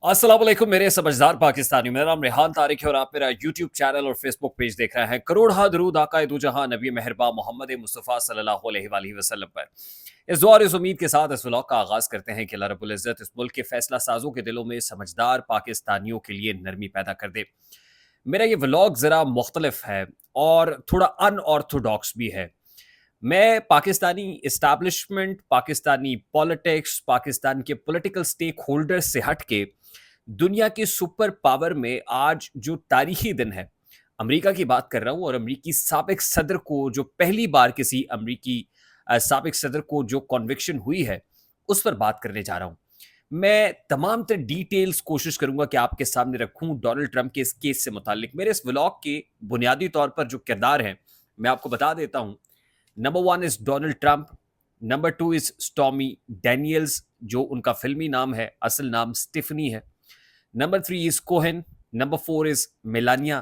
अस्सलाम वालेकुम मेरे समझदार पाकिस्तानी। मेरा नाम रेहान तारिक है और आप मेरा यूट्यूब चैनल और फेसबुक पेज देख रहे हैं। करोड़ दरूद आका दो जहां नबी मेहरबा मोहम्मद मुस्तफ़ा सल्लल्लाहु अलैहि वसल्लम पर। इस दुआ और इस उम्मीद के साथ इस व्लॉग का आगाज करते हैं कि अल्लाह रब्बुल इज़्ज़त इस मुल्क के फैसला साजों के दिलों में समझदार पाकिस्तानियों के लिए नरमी पैदा कर दे। मेरा ये व्लॉग ज़रा मुख्तलिफ है और थोड़ा अनऑर्थोडॉक्स भी है। मैं पाकिस्तानी इस्टेब्लिशमेंट, पाकिस्तानी पॉलिटिक्स, पाकिस्तान के पॉलिटिकल स्टेक होल्डर्स से हट के दुनिया के सुपर पावर में आज जो तारीखी दिन है, अमेरिका की बात कर रहा हूँ और अमेरिकी साबिक सदर को जो पहली बार किसी अमेरिकी साबिक सदर को जो कॉन्विक्शन हुई है, उस पर बात करने जा रहा हूँ। मैं तमाम तर डिटेल्स कोशिश करूंगा कि आपके सामने रखूं डोनाल्ड ट्रंप के इस केस से मुतालिक। मेरे इस व्लॉग के बुनियादी तौर पर जो किरदार हैं, मैं आपको बता देता हूं। Number 1 is Donald Trump, number 2 is stormy Daniels, जो उनका फिल्मी नाम है, असल नाम स्टिफनी है। Number 3 is Cohen, number 4 is Melania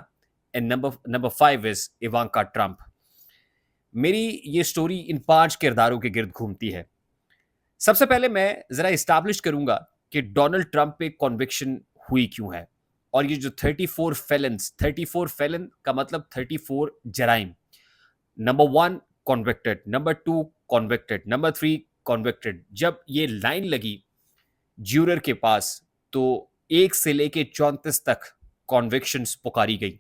and number 5 is Ivanka Trump. मेरी ये स्टोरी इन 5 किरदारों के गिर्द घूमती है। सबसे पहले मैं जरा इस्टेब्लिश करूंगा कि डोनाल्ड ट्रंप पे कॉन्विक्शन हुई क्यों है। और ये जो 34 फेलन का मतलब 34 जराइम। Number 1 convicted, number 2 convicted, number 3 convicted. जब ये लाइन लगी ज्यूरर के पास, तो 1 से लेके 34 तक कॉन्विक्शंस पुकारी गई।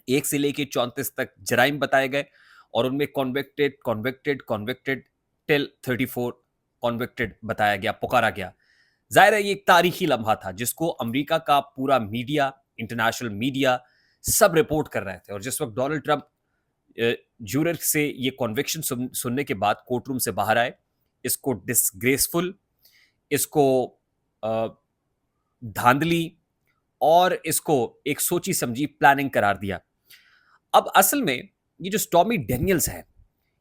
1 से लेके 34 तक जराइम बताए गए और उनमें convicted convicted convicted till 34 convicted बताया गया, पुकारा गया। जाहिर है ये एक तारीखी लम्हा था जिसको अमेरिका का पूरा मीडिया, इंटरनेशनल मीडिया सब रिपोर्ट कर रहे थे। और जिस वक्त डोनाल्ड ट्रंप ज्यूरर से ये कॉन्विक्शन सुनने के बाद कोर्ट रूम से बाहर आए, इसको डिसग्रेसफुल, इसको धांधली और इसको एक सोची समझी प्लानिंग करार दिया। अब असल में ये जो स्टॉर्मी डेनियल्स है,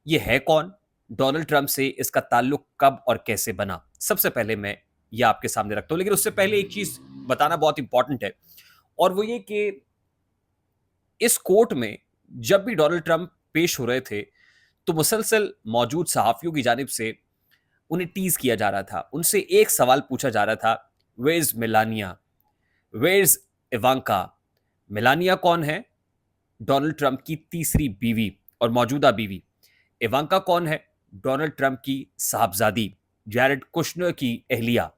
ये है कौन? डोनाल्ड ट्रंप से इसका ताल्लुक कब और कैसे बना? सबसे पहले मैं ये आपके सामने रखता हूं, लेकिन उससे पहले एक चीज बताना बहुत इंपॉर्टेंट है, और वो ये कि इस कोर्ट में जब भी डोनाल्ड ट्रंप पेश हो रहे थे, तो मुसलसल मौजूद सहाफियों की जानिब से उन्हें टीज किया जा रहा था। उनसे एक सवाल पूछा जा रहा था, where is Melania, where is Ivanka. Melania कौन है? डोनाल्ड ट्रंप की तीसरी बीवी और मौजूदा बीवी। इवांका कौन है? डोनाल्ड ट्रंप की साहबजादी, जैरेड कुशनर की अहलिया।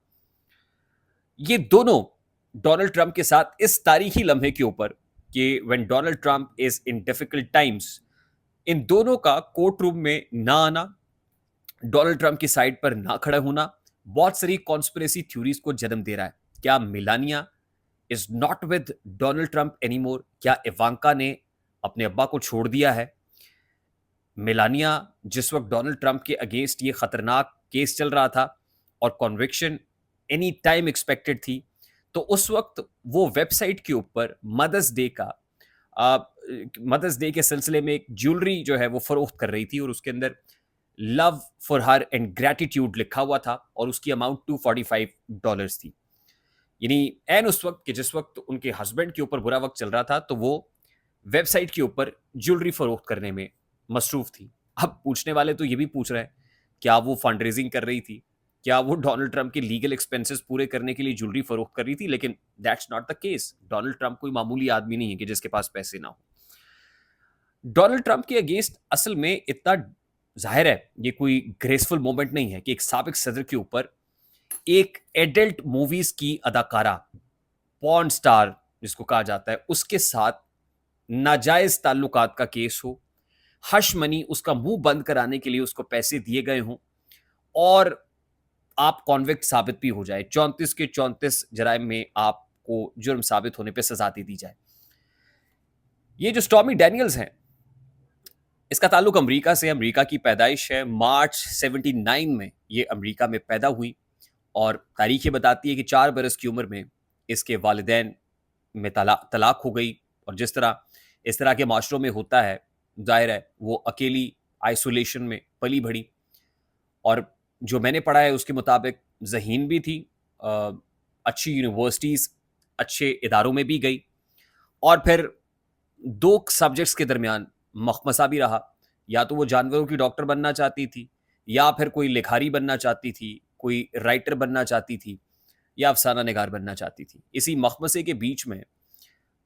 ये दोनों डोनाल्ड ट्रंप के साथ इस तारीखी लम्हे के ऊपर कि when Donald Trump is in difficult times, इन दोनों का कोर्ट रूम में ना आना, डोनाल्ड ट्रंप की साइड पर ना खड़ा होना, बहुत सारी कॉन्स्पिरेसी थ्योरीज को जन्म दे रहा है। क्या Melania is not with Donald Trump anymore? क्या इवांका ने अपने अब्बा को छोड़ दिया है? मेलानिया जिस वक्त डोनाल्ड ट्रंप के अगेंस्ट ये खतरनाक केस चल रहा था और कॉन्विक्शन एनी टाइम एक्सपेक्टेड थी, तो उस वक्त वो वेबसाइट के ऊपर मदर्स डे के सिलसिले में एक ज्वेलरी जो है वो फरोख्त कर रही थी और उसके अंदर love for her and gratitude लिखा हुआ था और उसकी अमाउंट $245 थी। यानी एन उस वक्त कि जिस वक्त उनके हस्बैंड के ऊपर बुरा वक्त चल रहा था, तो वो वेबसाइट के ऊपर ज्वेलरी फरोख्त करने में मसरूफ थी। अब पूछने वाले तो ये भी पूछ रहे हैं, क्या वो फंड रेजिंग कर रही थी? क्या वो डोनाल्ड ट्रंप के लीगल एक्सपेंसेस पूरे करने के लिए ज्वेलरी फरोख्त कर रही थी? लेकिन that's not the case. Donald Trump कोई मामूली आदमी नहीं है कि जिसके पास पैसे ना हो। डोनाल्ड ट्रंप के अगेंस्ट असल में इतना जाहिर है ये कोई ग्रेसफुल मोमेंट नहीं है कि एक साबिक सदर के ऊपर एक एडल्ट मूवीज की अदाकारा, पॉर्न स्टार जिसको कहा जाता है, उसके साथ नाजायज ताल्लुकात का केस हो, हश मनी उसका मुंह बंद कराने के लिए उसको पैसे दिए गए हों और आप कॉन्विक्ट साबित भी हो जाए, 34 के 34 जराइम में आपको जुर्म साबित होने पर सजा दे दी जाए। ये जो स्टॉर्मी डैनियल्स हैं, इसका ताल्लुक अमेरिका से, अमेरिका की पैदाइश है। मार्च 79 में ये अमेरिका में पैदा हुई और तारीखें बताती है कि 4 बरस की उम्र में इसके वालिदैन में तलाक हो गई। और जिस तरह इस तरह के माशरों में होता है, जाहिर है वो अकेली आइसोलेशन में पली बढ़ी। और जो मैंने पढ़ा है उसके मुताबिक ज़हीन भी थी, अच्छी यूनिवर्सिटीज़, अच्छे इदारों में भी गई और फिर 2 सब्जेक्ट्स के दरमियान मखमसा भी रहा। या तो वो जानवरों की डॉक्टर बनना चाहती थी या फिर कोई लिखारी बनना चाहती थी, कोई राइटर बनना चाहती थी। या अफसाना निगार बनना चाहती थी। इसी मखमसे के बीच में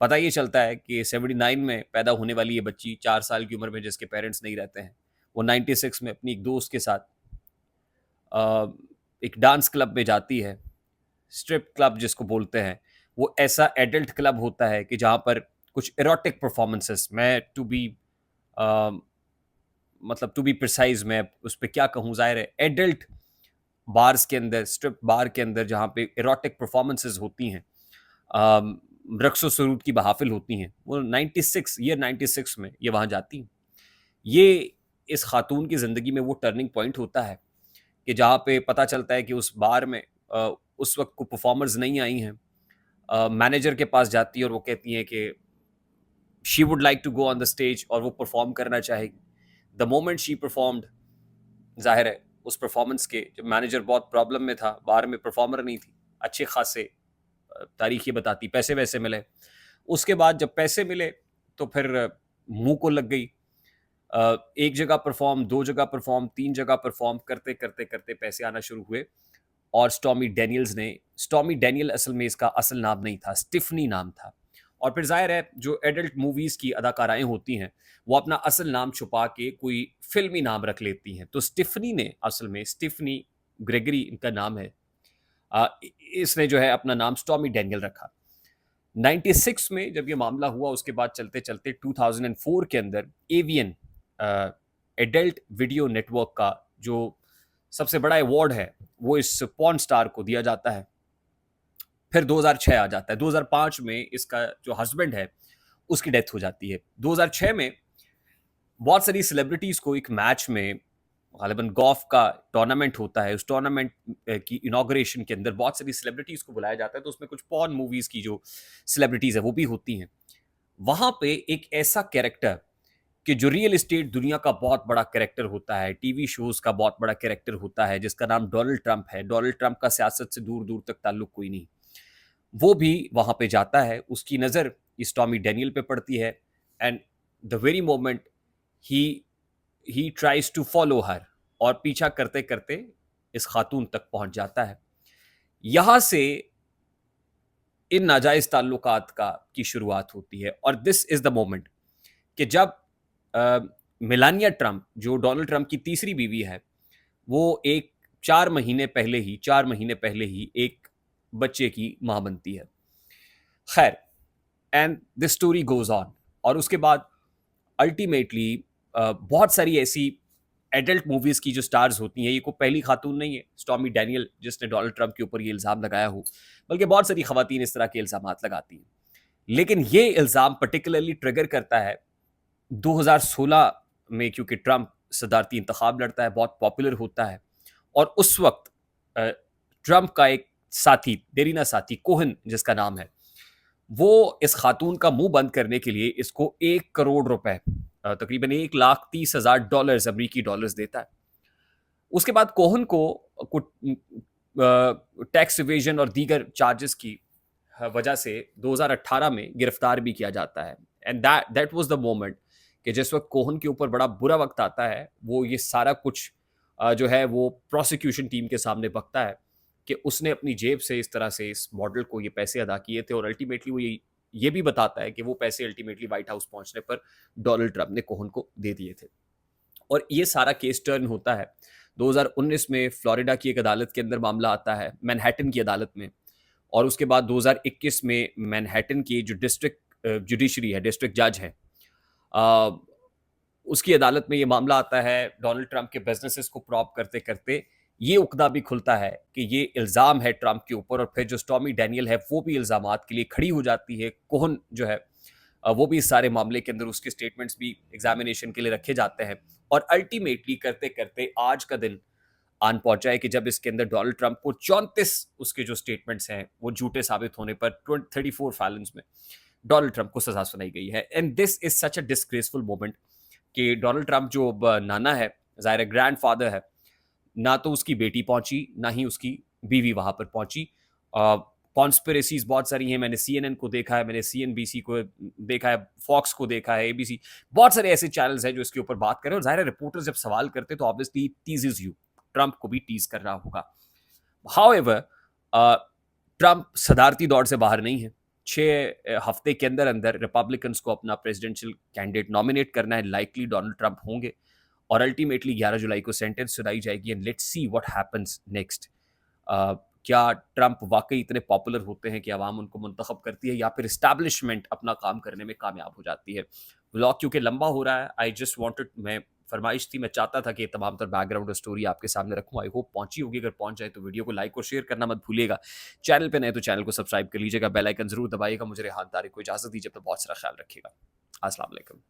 पता ये चलता है कि 79 में पैदा होने वाली ये बच्ची 4 साल की उम्र में जिसके पेरेंट्स नहीं रहते हैं, वो 96 में अपनी एक दोस्त के साथ अ, एक डांस क्लब में जाती है। स्ट्रिप क्लब जिसको बोलते हैं, वो ऐसा एडल्ट क्लब होता है कि जहाँ पर कुछ एरोटिक परफॉर्मेंसेस, मैं अ, टू बी प्रिसाइज़ मैं उस पे क्या कहूँ, ज़ाहिर है एडल्ट बार्स के अंदर, स्ट्रिप बार के अंदर जहाँ पे एरोटिक परफॉर्मेंसेस होती हैं, रक्स सुरूद की महफ़िल होती हैं, वो 96 में ये वहाँ जाती हैं। ये इस खातून की ज़िंदगी में वो टर्निंग पॉइंट होता है कि जहाँ पे पता चलता है कि उस बार में उस वक़्त को परफॉर्मर्स नहीं आई हैं। मैनेजर के पास जाती है और वो कहती हैं कि she would like to go on the stage और वो परफॉर्म करना चाहेगी। द मोमेंट शी परफॉर्म्ड, ज़ाहिर है उस परफॉर्मेंस के जब मैनेजर बहुत प्रॉब्लम में था, बार में परफॉर्मर नहीं थी, अच्छे खासे तारीख ये बताती पैसे-वैसे मिले। उसके बाद जब पैसे मिले तो फिर मुँह को लग गई। एक जगह परफॉर्म, 2 जगह परफॉर्म, 3 जगह परफॉर्म करते पैसे आना शुरू हुए और स्टॉर्मी डैनियल असल में इसका असल नाम नहीं था, स्टिफ़नी नाम था। और फिर ज़ाहिर है जो एडल्ट मूवीज़ की अदाकाराएँ होती हैं, वो अपना असल नाम छुपा के कोई फ़िल्मी नाम रख लेती हैं। तो स्टिफ़नी ने असल में स्टिफ़नी ग्रेगरी इनका नाम है। अ, इ इसने जो है अपना नाम स्टॉर्मी डैनियल रखा। 96 में जब ये मामला हुआ उसके बाद चलते-चलते 2004 के अंदर एवियन अ, एडल्ट वीडियो नेटवर्क का जो सबसे बड़ा अवार्ड है, वो इस पॉर्न स्टार को दिया जाता है। फिर 2006 आ जाता है। 2005 में इसका जो हस्बैंड है, उसकी डेथ हो जाती है। 2006 में बहुत सारी सेलिब्रिटीज़ को एक मैच में ग़ालिबन गोल्फ़ का टूर्नामेंट होता है। उस टूर्नामेंट की इनॉग्रेशन के अंदर बहुत सारी सेलिब्रिटीज़ को बुलाया जाता है, तो उसमें कुछ पॉर्न मूवीज़ की जो सेलिब्रिटीज़ हैं, वो भी होती हैं। वहाँ पे एक ऐसा कैरेक्टर कि जो रियल एस्टेट दुनिया का बहुत बड़ा कैरेक्टर होता है, टीवी शोज़ का बहुत बड़ा कैरेक्टर होता है, जिसका नाम डोनाल्ड ट्रंप है। डोनाल्ड ट्रंप का सियासत से दूर-दूर तक ताल्लुक कोई नहीं। वो भी वहाँ पे जाता है, उसकी नज़र इस टॉमी डैनियल पे पड़ती है and the very moment he he tries to follow her और पीछा करते-करते इस खातून तक पहुँच जाता है। यहाँ से इन नाजायज़ ताल्लुकात का की शुरुआत होती है और दिस इज़ द मोमेंट कि जब अ, मेलानिया ट्रंप जो डोनाल्ड ट्रंप की तीसरी बीवी है, वो एक 4 महीने पहले ही एक बच्चे की माँ बनती है। खैर and this story goes on और उसके बाद अल्टीमेटली बहुत सारी ऐसी एडल्ट मूवीज़ की जो स्टार्स होती हैं, ये कोई पहली खातून नहीं है, स्टॉर्मी डैनियल जिसने डोनाल्ड ट्रंप के ऊपर ये इल्ज़ाम लगाया हो, बल्कि बहुत सारी खवातीन इस तरह के इल्ज़ामात लगाती हैं। लेकिन ये इल्ज़ाम पर्टिकुलरली ट्रिगर करता है 2016 में क्योंकि ट्रंप सदारती इंतखाब लड़ता है, बहुत पॉपुलर होता है और उस वक़्त अ, ट्रंप का एक साथी, देरीना साथी कोहेन जिसका नाम है, वो इस खातून का मुँह बंद करने के लिए इसको 1 करोड़ रुपए तकरीबन $1,30,000 अमेरिकी डॉलर्स देता है। उसके बाद कोहेन को कुछ टैक्स इवेजन और दीगर चार्जेस की वजह से 2018 में गिरफ्तार भी किया जाता है and that that was the moment कि जिस वक्त कोहन के ऊपर बड़ा बुरा वक्त आता है वो ये सारा कुछ जो है वो प्रोसिक्यूशन टीम के सामने बकता है कि उसने अपनी जेब से इस तरह से इस मॉडल को ये पैसे अदा किए थे और अल्टीमेटली वो ये भी बताता है कि वो पैसे अल्टीमेटली व्हाइट हाउस पहुंचने पर डोनाल्ड ट्रंप ने कोहन को दे दिए थे और ये सारा केस टर्न होता है 2019 में फ्लोरिडा की एक अदालत के अंदर मामला आता है मैनहट्टन की अदालत में और उसके बाद 2021 में मैनहट्टन की जो डिस्ट्रिक्ट जुडिशरी है, डिस्ट्रिक्ट जज है, अ, उसकी अदालत में ये मामला आता है डोनाल्ड ट्रंप के बिजनेसेस को प्रॉप करते-करते ये उकदा भी खुलता है कि ये इल्ज़ाम है ट्रंप के ऊपर और फिर जो स्टॉर्मी डैनियल है वो भी इल्ज़ामात के लिए खड़ी हो जाती है। कोहेन जो है वो भी इस सारे मामले के अंदर उसके स्टेटमेंट्स भी एग्जामिनेशन के लिए रखे जाते हैं और अल्टीमेटली करते-करते आज का दिन आन पहुंचा है कि जब इसके अंदर डोनाल्ड ट्रंप को 34 उसके जो स्टेटमेंट्स हैं वो झूठे साबित होने पर 34 फैलन्स में डोनाल्ड ट्रंप को सजा सुनाई गई है and this is such a disgraceful moment कि डोनाल्ड ट्रंप जो अब नाना है, ज़ाहिर ग्रैंड फादर है, ना तो उसकी बेटी पहुंची ना ही उसकी बीवी वहां पर पहुंची। कॉन्स्पिरेसीज बहुत सारी हैं, मैंने सीएनएन को देखा है, मैंने सीएनबीसी को देखा है, फॉक्स को देखा है, एबीसी, बहुत सारे ऐसे चैनल्स हैं जो इसके ऊपर बात करें और ज़ाहिर है रिपोर्टर्स जब सवाल करते तो ऑब्वियसली टीजेस यू, ट्रंप को भी टीज कर रहा होगा। हाउएवर ट्रंप सदारती दौड़ से बाहर नहीं है। 6 हफ्ते के अंदर अंदर रिपब्लिकन्स को अपना प्रेसिडेंशियल कैंडिडेट नॉमिनेट करना है। लाइकली डोनाल्ड ट्रंप होंगे और अल्टीमेटली 11 जुलाई को सेंटेंस सुनाई जाएगी and let's see what happens next. क्या ट्रंप वाकई इतने पॉपुलर होते हैं कि आवाम उनको मुंतखब करती है, या फिर इस्टेब्लिशमेंट अपना काम करने में कामयाब हो जाती है। व्लॉग क्योंकि लंबा हो रहा है, आई जस्ट वांटेड, मैं फरमाइश थी, मैं चाहता था कि ये तमाम तर बैकग्राउंड और स्टोरी आपके सामने रखूं। आई होप पहुंची होगी, अगर पहुंच जाए तो वीडियो को लाइक और शेयर करना मत भूलिएगा। चैनल पे नए तो चैनल को सब्सक्राइब कर लीजिएगा, बेल आइकन जरूर दबाइएगा। मुझे रेहान तारिक को इजाजत दीजिए, अपना बहुत सारा ख्याल रखिएगा। अस्सलाम वालेकुम।